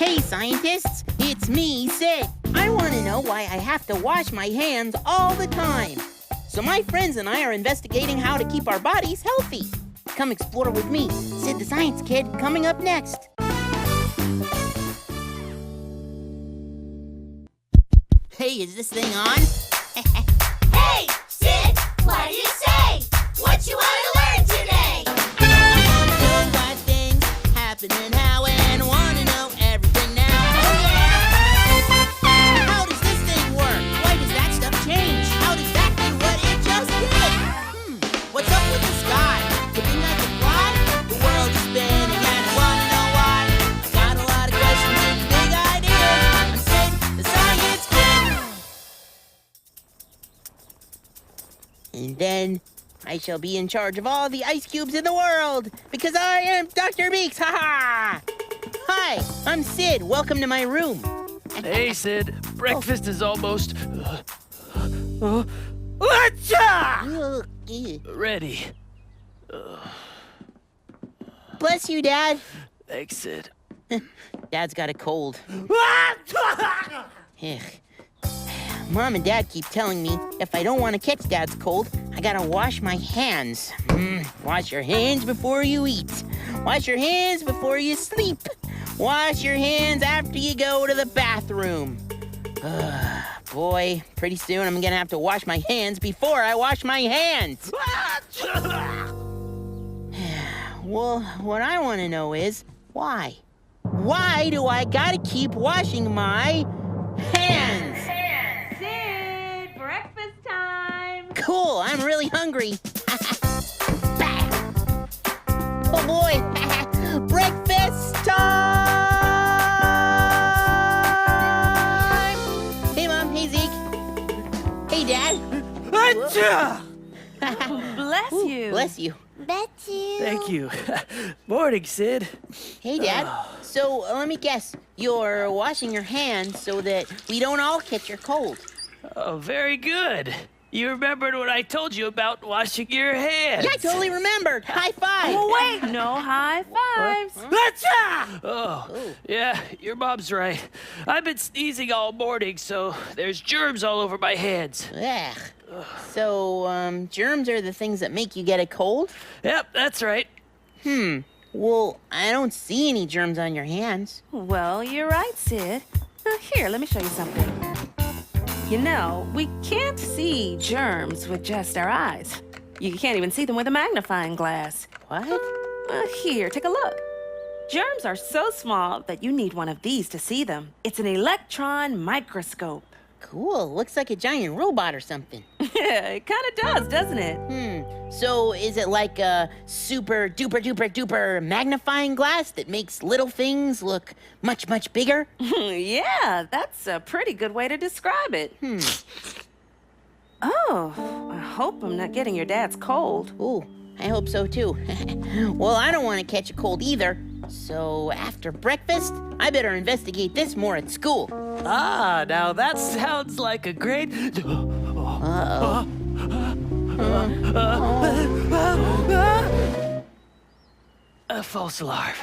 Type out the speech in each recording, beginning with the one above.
Hey, scientists, it's me, Sid. I want to know why I have to wash my hands all the time. So my friends and I are investigating how to keep our bodies healthy. Come explore with me, Sid the Science Kid, coming up next. Hey, is this thing on? Hey, Sid, what do you say? What you want to learn today? I want to know why things happen and how, and want to know everything now. Oh, yeah? How does this thing work? Why does that stuff change? How does that do what it just did? What's up with the sky? The thing that can fly? The world is spinning and I want to know why. Got a lot of questions and big ideas. I'm Sid the Science Kid. And then I shall be in charge of all the ice cubes in the world, because I am Dr. Beaks, ha-ha! Hi, I'm Sid. Welcome to my room. Hey, Sid. Breakfast is almost... Ugh, ew. ready. Bless you, Dad. Thanks, Sid. Dad's got a cold. Ugh. Mom and Dad keep telling me if I don't want to catch Dad's cold, I gotta wash my hands. Wash your hands before you eat. Wash your hands before you sleep. Wash your hands after you go to the bathroom. Boy, pretty soon I'm gonna have to wash my hands before I wash my hands. Well, what I want to know is, why? Why do I gotta keep washing my hands? Sid, breakfast time. Cool, I'm really hungry. Oh boy, breakfast time! Hey Mom, hey Zeke. Hey Dad. Bless Ooh, you. Bless you. Bet you. Thank you. Morning, Sid. Hey Dad. So let me guess, you're washing your hands so that we don't all catch your cold. Oh, very good. You remembered what I told you about washing your hands. Yeah, I totally remembered. High five. Oh, wait, no high fives. Oh, Ooh. yeah, your mom's right. I've been sneezing all morning, so there's germs all over my hands. Ugh. So, germs are the things that make you get a cold? Yep, that's right. Well, I don't see any germs on your hands. Well, you're right, Sid. Here, let me show you something. You know, we can't see germs with just our eyes. You can't even see them with a magnifying glass. What? Here, take a look. Germs are so small that you need one of these to see them. It's an electron microscope. Cool. Looks like a giant robot or something. It kind of does, doesn't it? So is it like a super duper duper duper magnifying glass that makes little things look much, much bigger? Yeah, that's a pretty good way to describe it. Oh, I hope I'm not getting your dad's cold. Ooh, I hope so too. Well, I don't want to catch a cold either. So after breakfast, I better investigate this more at school. Ah, now that sounds like a great... Uh-oh. A false alarm.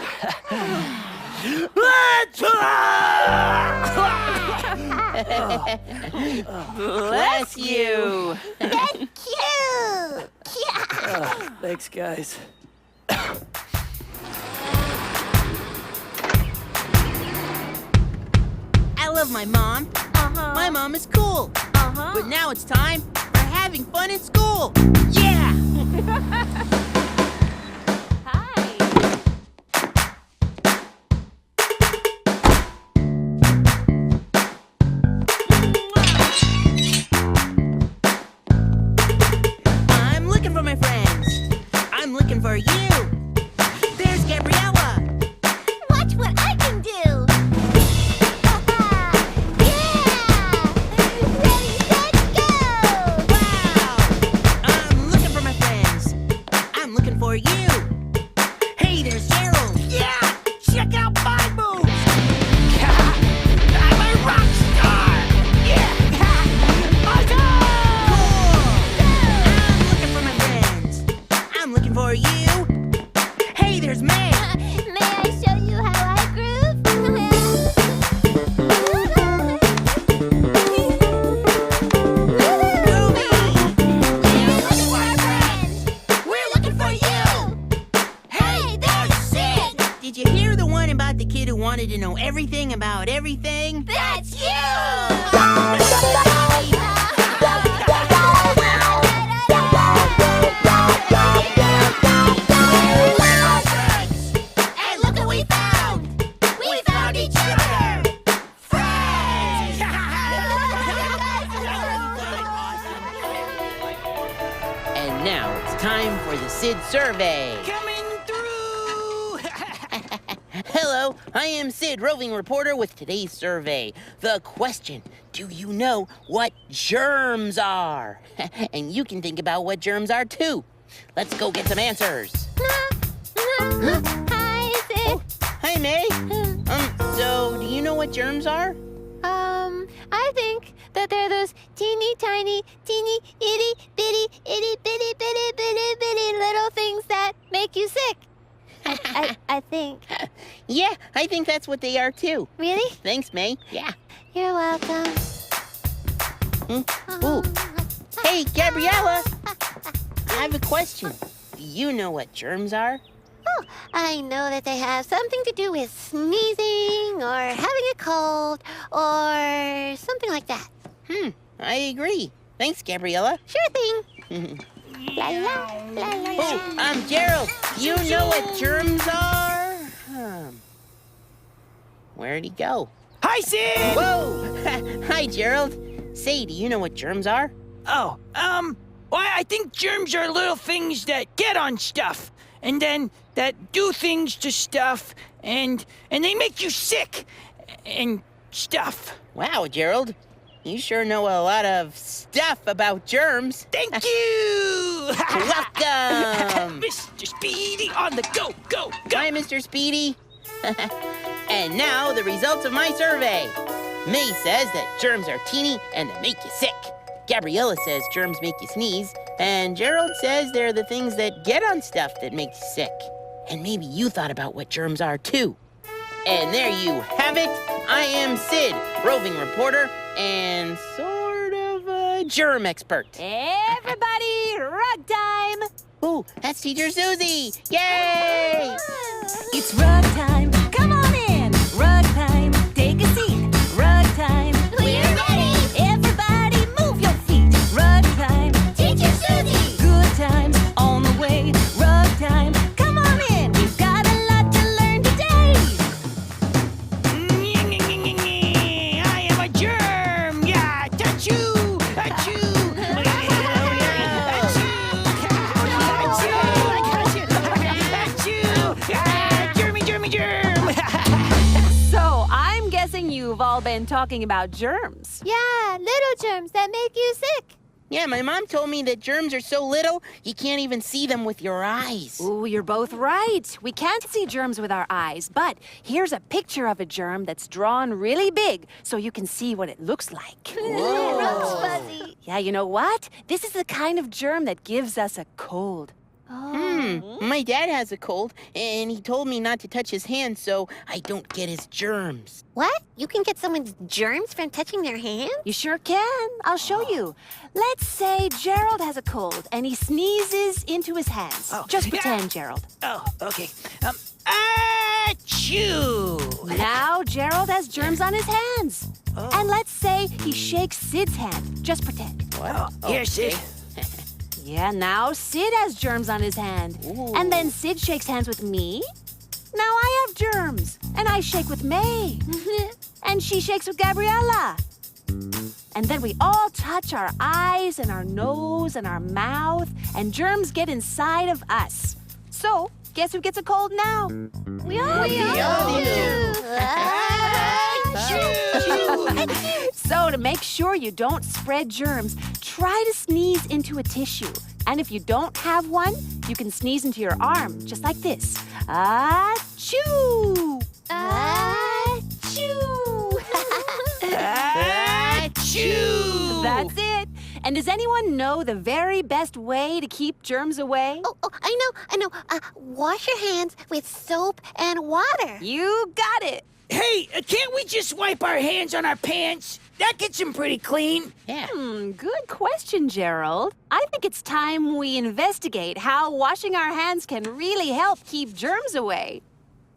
Bless you. Bet you. Thanks, guys. I love my mom. My mom is cool. But now it's time for having fun in school. Yeah! Hi. I'm looking for my friends. I'm looking for you. There's Gabriella. Watch what I can do. Yeah! Ready, set, go! Wow! I'm looking for my friends. I'm about the kid who wanted to know everything about everything? That's you! And look what we found! We found each other! Friends! And now it's time for the Sid survey. Coming through! Hello, I am Sid, roving reporter with today's survey. The question, do you know what germs are? And you can think about what germs are too. Let's go get some answers. Hi, Sid. Hi, May. So do you know what germs are? I think that they're those teeny tiny, teeny itty bitty little things that make you sick. I think. Yeah, I think that's what they are too. Really? Thanks, May. Yeah. You're welcome. Ooh. Hey, Gabriella. I have a question. Do you know what germs are? Oh, I know that they have something to do with sneezing or having a cold or something like that. I agree. Thanks, Gabriella. Sure thing. La la la la. Oh, Gerald, do you know what germs are? Where'd he go? Hi, Sid! Whoa! Hi, Gerald. Say, do you know what germs are? Oh, well, I think germs are little things that get on stuff, and then that do things to stuff, and they make you sick, and stuff. Wow, Gerald. You sure know a lot of stuff about germs. Thank you! Welcome! Mr. Speedy on the go, go, go! Hi, Mr. Speedy. And now, the results of my survey. May says that germs are teeny and they make you sick. Gabriella says germs make you sneeze. And Gerald says they're the things that get on stuff that make you sick. And maybe you thought about what germs are, too. And there you have it. I am Sid, roving reporter and sort of a germ expert. Everybody, rug time! Ooh, that's Teacher Susie! Yay! It's rug time. Come on in. Rug time. Take a seat. Rug time. We're ready. Everybody, move your feet. Rug time. Teacher Susie. Good times on the way. Rug time. Come on in. We've got a lot to learn today. I am a germ! Yeah, touch you! Achoo! So, I'm guessing you've all been talking about germs. Yeah, little germs that make you sick. Yeah, my mom told me that germs are so little, you can't even see them with your eyes. Ooh, you're both right. We can't see germs with our eyes, but here's a picture of a germ that's drawn really big so you can see what it looks like. Rug's fuzzy. Yeah, you know what? This is the kind of germ that gives us a cold. My dad has a cold, and he told me not to touch his hands so I don't get his germs. What? You can get someone's germs from touching their hand? You sure can. I'll show you. Let's say Gerald has a cold and he sneezes into his hands. Oh, Just yeah. pretend, Gerald. Oh, okay. Achoo! Now Gerald has germs on his hands. And let's say he shakes Sid's hand. Just pretend. What? Here, Sid. Yeah, now Sid has germs on his hand. Ooh. And then Sid shakes hands with me. Now I have germs. And I shake with May. And she shakes with Gabriella. And then we all touch our eyes and our nose and our mouth, and germs get inside of us. So, guess who gets a cold now? We all do. So, to make sure you don't spread germs, try to sneeze into a tissue. And if you don't have one, you can sneeze into your arm, just like this. Achoo! Achoo! Achoo! That's it. And does anyone know the very best way to keep germs away? Oh, I know. Wash your hands with soap and water. You got it. Hey, can't we just wipe our hands on our pants? That gets them pretty clean. Yeah. Good question, Gerald. I think it's time we investigate how washing our hands can really help keep germs away.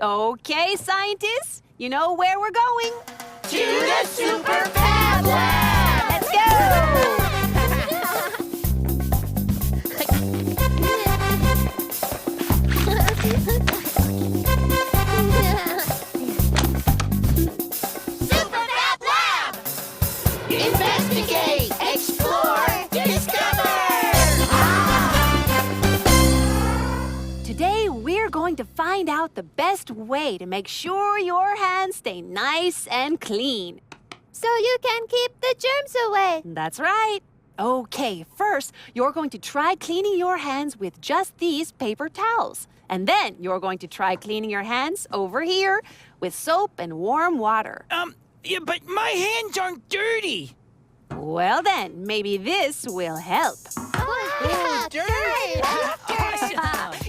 Okay, scientists, you know where we're going. To the Super Fab Lab! Let's go! Super Fab Lab! Investigate, explore, discover! Today, we're going to find out the best way to make sure your hands stay nice and clean. So you can keep the germs away. That's right. Okay, first, you're going to try cleaning your hands with just these paper towels. And then you're going to try cleaning your hands over here with soap and warm water. Yeah, but my hands aren't dirty. Well then, maybe this will help.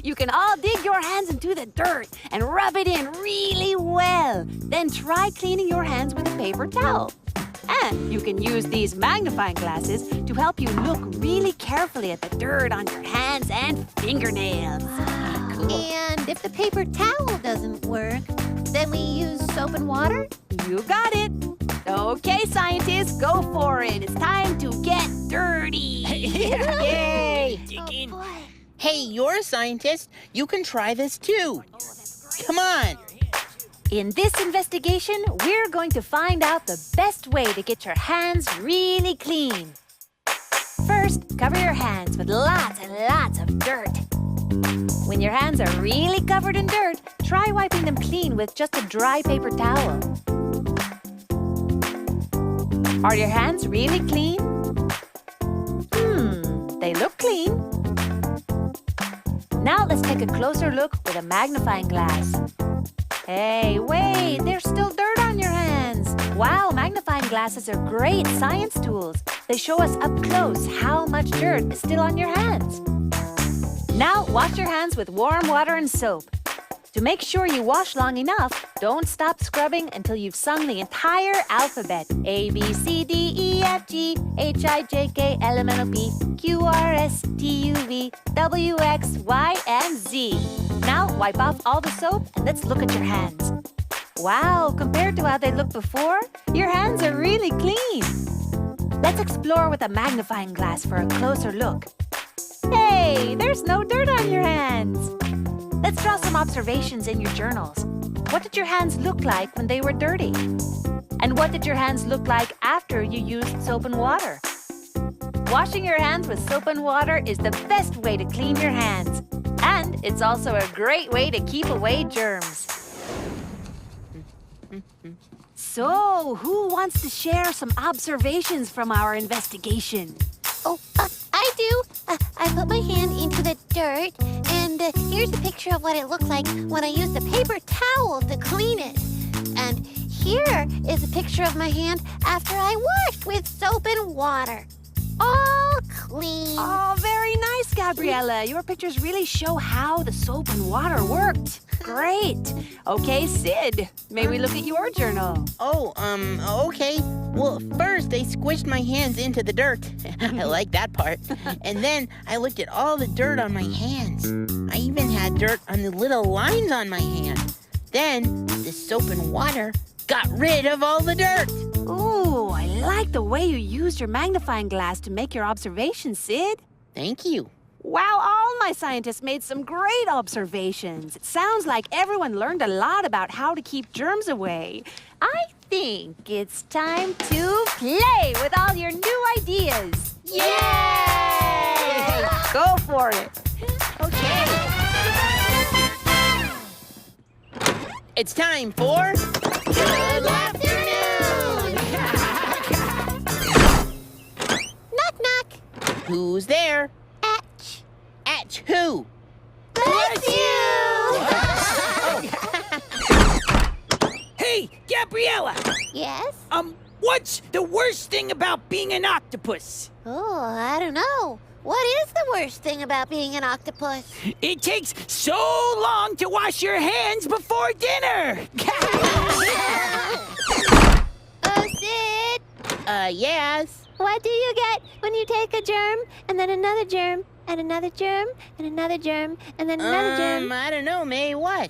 You can all dig your hands into the dirt and rub it in really well. Then try cleaning your hands with a paper towel. And you can use these magnifying glasses to help you look really carefully at the dirt on your hands and fingernails. And if the paper towel doesn't work, then we use soap and water? You got it. Okay, scientists, go for it. It's time to get dirty. Yay! Dig in. Boy. Hey, you're a scientist. You can try this too. Come on. In this investigation, we're going to find out the best way to get your hands really clean. First, cover your hands with lots and lots of dirt. When your hands are really covered in dirt, try wiping them clean with just a dry paper towel. Are your hands really clean? They look clean. Now let's take a closer look with a magnifying glass. Hey, wait, there's still dirt on your hands. Wow, magnifying glasses are great science tools. They show us up close how much dirt is still on your hands. Now wash your hands with warm water and soap. To make sure you wash long enough, don't stop scrubbing until you've sung the entire alphabet. A, B, C, D, E, F, G, H, I, J, K, L, M, N, O, P, Q, R, S, T, U, V, W, X, Y, and Z. Now wipe off all the soap and let's look at your hands. Wow, compared to how they looked before, your hands are really clean. Let's explore with a magnifying glass for a closer look. Hey, there's no dirt on your hands. Let's draw some observations in your journals. What did your hands look like when they were dirty? And what did your hands look like after you used soap and water? Washing your hands with soap and water is the best way to clean your hands. And it's also a great way to keep away germs. So, who wants to share some observations from our investigation? Oh, I do. I put my hand into the dirt, and here's a picture of what it looked like when I used a paper towel to clean it. And here is a picture of my hand after I washed with soap and water. All clean. Oh, very nice, Gabriella. Your pictures really show how the soap and water worked. Great. Okay, Sid, may we look at your journal? Oh, okay. Well, first I squished my hands into the dirt. I like that part. And then I looked at all the dirt on my hands. I even had dirt on the little lines on my hand. Then the soap and water got rid of all the dirt. Ooh, I like the way you used your magnifying glass to make your observations, Sid. Thank you. Wow, all my scientists made some great observations. It sounds like everyone learned a lot about how to keep germs away. I think it's time to play with all your new ideas. Yay! Go for it. Okay. It's time for Good afternoon! Knock, knock. Who's there? Atch. At who? Bless you! Hey, Gabriella! Yes? What's the worst thing about being an octopus? Oh, I don't know. What is the worst thing about being an octopus? It takes so long to wash your hands before dinner! Sid, Yes. what do you get when you take a germ, and then another germ, and another germ, and another germ, and then another germ? I don't know, May. What?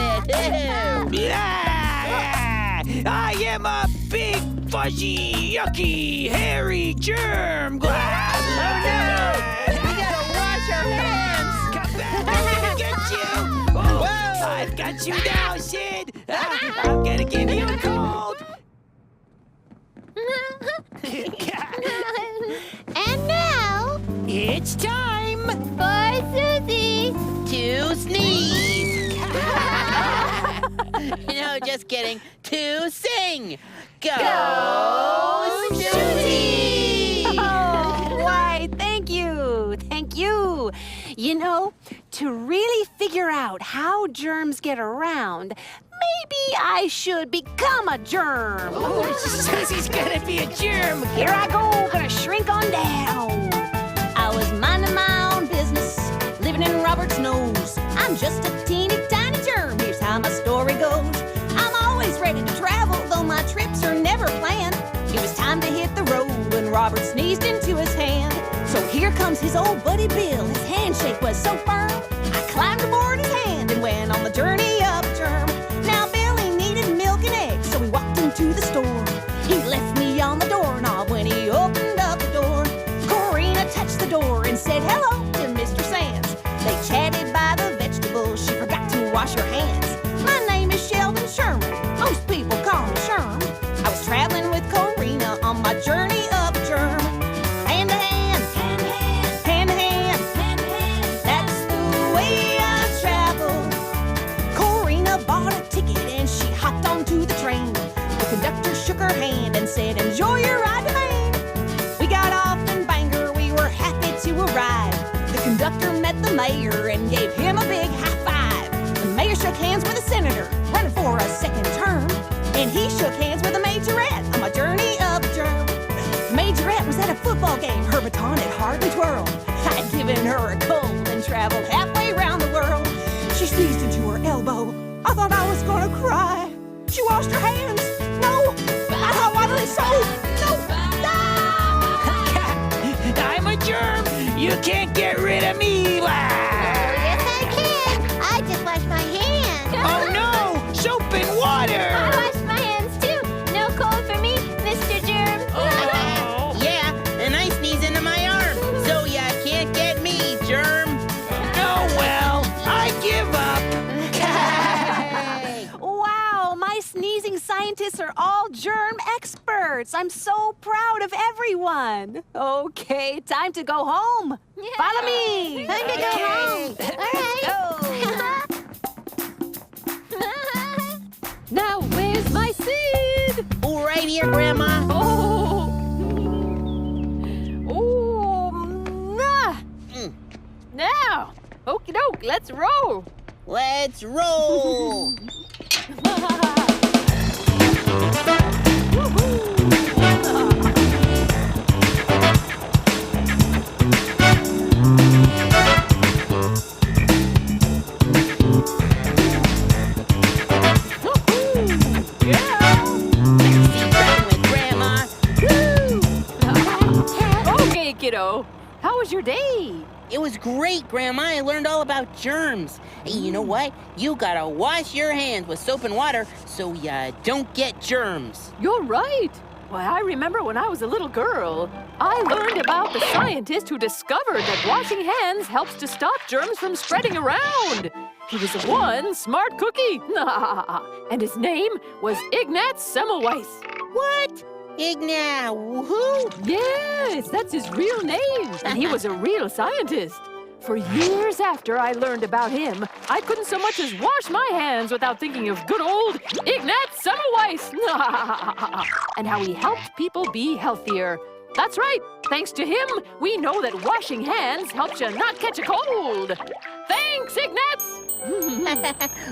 it. Yeah! I am a big, fuzzy, yucky, hairy germ. We gotta wash our hands. Come back, I'm gonna get you. Oh, I've got you now, Sid. I'm gonna give you a cold. And now, It's time. for Susie. To sneeze. Just kidding. To sing. Go, Susie! Oh, why, thank you. Thank you. You know, to really figure out how germs get around, maybe I should become a germ. Susie's gonna be a germ. Here I go, gonna shrink on down. I was minding my own business, living in Robert's nose. I'm just a teeny tiny germ, here's how my story goes. I'm always ready to travel, though my trips are never planned. It was time to hit the road when Robert sneezed into his hand. So here comes his old buddy Bill, his handshake was so firm. I climbed aboard his hand and went on the journey of germ. Now Billy needed milk and eggs, so we walked into the store. He left me on the doorknob when he opened up the door. Corina touched the door and said hello to Mr. Sands. They chatted by the vegetables, she forgot to wash her hands. My name is Sheldon Sherman, most people call me Sherm. I was traveling with Corina on my journey of germ. Hand to hand, hand to hand, hand to hand, hand to hand. That's the way I travel. Corina bought a ticket and she hopped onto the train. The conductor shook her hand and said, enjoy your ride to Maine. We got off in Bangor, we were happy to arrive. The conductor met the mayor and gave him a big high five. The mayor shook hands with the senator, running for a second term. And he shook hands with a majorette on my journey of germ. Majorette was at a football game, her baton had hardly twirled. I'd given her a cold and traveled halfway around the world. She sneezed into her elbow. I thought I was gonna cry. She washed her hands. No, I hot water and soap. No, I'm a germ. You can't get rid of me. Yes, I can. I just washed my hands. Oh no! Soap and I water. washed my hands too. No cold for me, Mr. Germ. Oh. Yeah, and I sneeze into my arm. So ya can't get me, germ. Oh well, I give up. Wow, my sneezing scientists are all germ experts. I'm so proud of everyone. Okay, time to go home. Follow me. Time to go home. All right. Now, where's my Sid? Oh, right here, Grandma. Oh, nah. Now, okie doke, let's roll. Let's roll. Yeah. kiddo. How was your day? It was great, Grandma. I learned all about germs. Hey, you know what? You gotta wash your hands with soap and water so you don't get germs. You're right. Why, I remember when I was a little girl, I learned about the scientist who discovered that washing hands helps to stop germs from spreading around. He was one smart cookie. And his name was Ignaz Semmelweis. What? Ignaz, who? Yes, that's his real name. And he was a real scientist. For years after I learned about him, I couldn't so much as wash my hands without thinking of good old Ignaz Semmelweis. And how he helped people be healthier. That's right. Thanks to him, we know that washing hands helps you not catch a cold. Thanks, Ignaz!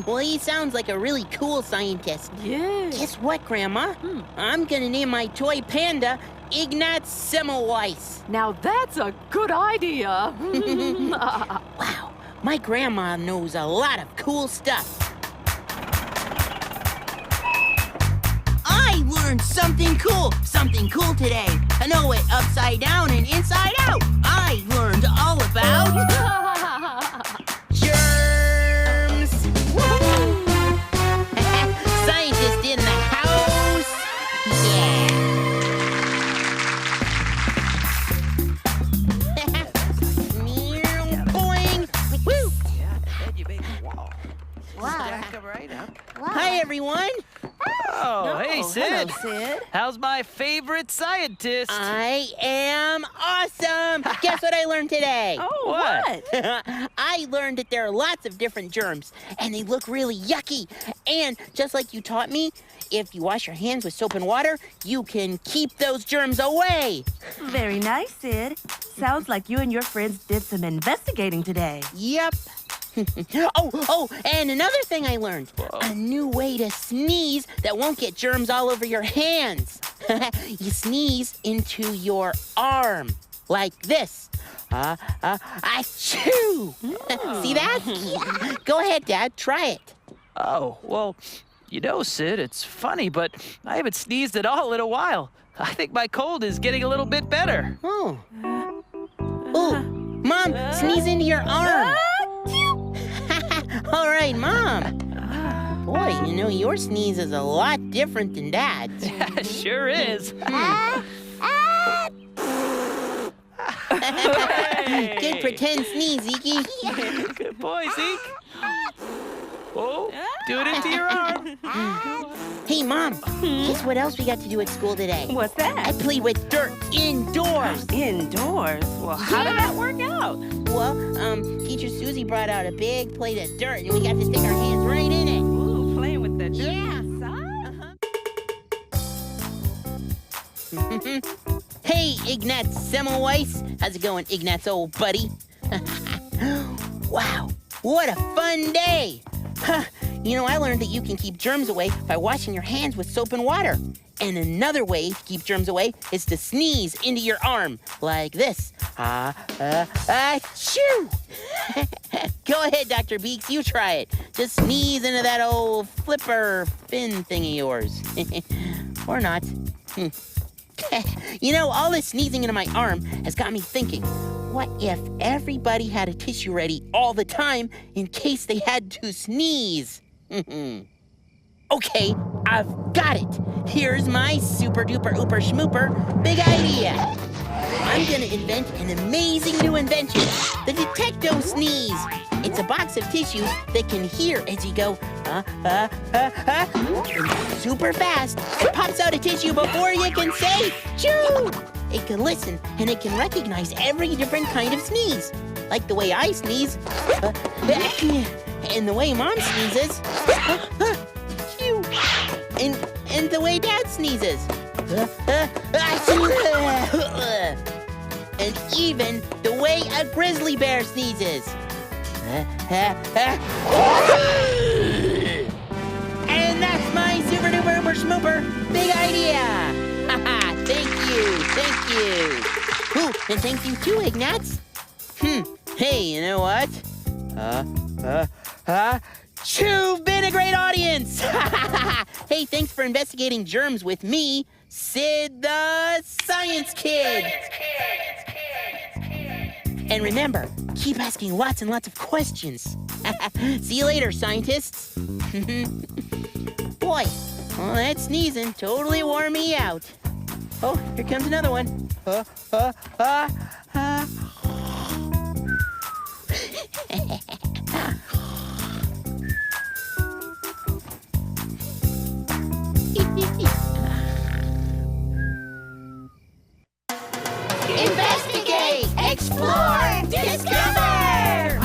Well, he sounds like a really cool scientist. Yes. Guess what, Grandma? I'm gonna name my toy panda Ignaz Semmelweis. Now that's a good idea. Wow, my grandma knows a lot of cool stuff. I learned something cool today. I know it upside down and inside out. I learned all about germs. Scientist in the house. Yeah. Boing. Woo. Wow. Hi, everyone. Oh, hey, Sid. Sid. How's my favorite scientist? I am awesome. Guess what I learned today? Oh, What? I learned that there are lots of different germs, and they look really yucky. And just like you taught me, if you wash your hands with soap and water, you can keep those germs away. Very nice, Sid. Sounds like you and your friends did some investigating today. Yep. Oh, and another thing I learned. A new way to sneeze that won't get germs all over your hands. You sneeze into your arm, like this. Achoo! See that? Go ahead, Dad, try it. Oh, well, you know, Sid, it's funny, but I haven't sneezed at all in a while. I think my cold is getting a little bit better. Oh. Oh, Mom, sneeze into your arm. All right, Mom. Boy, you know, your sneeze is a lot different than Dad's. Sure is. Good pretend sneeze, Zeke. Good boy, Zeke. Oh, do it into your arm. Hey, Mom, guess what else we got to do at school today? What's I that? played with dirt indoors. Indoors? Well, how did that work out? Well, Teacher Susie brought out a big plate of dirt, and we got to stick our hands right in it. Ooh, playing with the dirt Yeah. inside? Hey, Ignaz Semmelweis. How's it going, Ignaz, old buddy? Wow, what a fun day. You know, I learned that you can keep germs away by washing your hands with soap and water. And another way to keep germs away is to sneeze into your arm, like this. Achoo! Go ahead, Dr. Beaks, you try it. Just sneeze into that old flipper fin thing of yours. Or not. You know, all this sneezing into my arm has got me thinking, what if everybody had a tissue ready all the time in case they had to sneeze? Okay, I've got it. Here's my super duper ooper schmooper big idea. I'm gonna invent an amazing new invention, the Detecto Sneeze. It's a box of tissues that can hear as you go, and super fast, it pops out a tissue before you can say, choo! It can listen, and it can recognize every different kind of sneeze. Like the way I sneeze, and the way Mom sneezes, choo! And the way Dad sneezes. And even the way a grizzly bear sneezes. And that's my super duper uber schmooper big idea. Thank you. Ooh, and thank you too, Ignaz. Hey, you know what? You've been a great audience. Hey, thanks for investigating germs with me, Sid the Science Kid. And remember, keep asking lots and lots of questions. See you later, scientists. Boy, well, that sneezing totally wore me out. Oh, here comes another one. Investigate, explore, discover!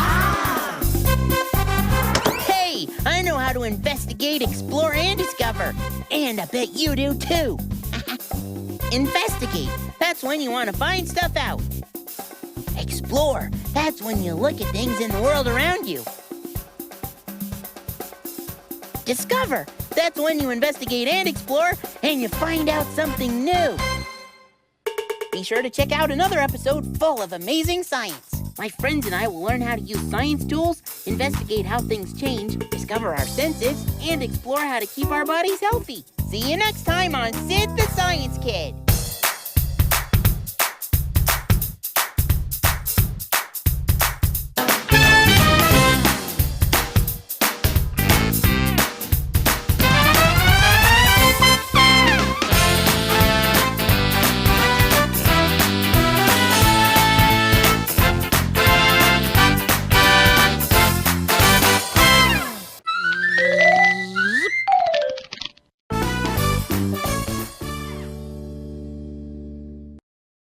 Hey, I know how to investigate, explore, and discover. And I bet you do too. Investigate, that's when you want to find stuff out. Explore, that's when you look at things in the world around you. Discover, that's when you investigate and explore and you find out something new. Be sure to check out another episode full of amazing science. My friends and I will learn how to use science tools, investigate how things change, discover our senses, and explore how to keep our bodies healthy. See you next time on Sid the Science Kid.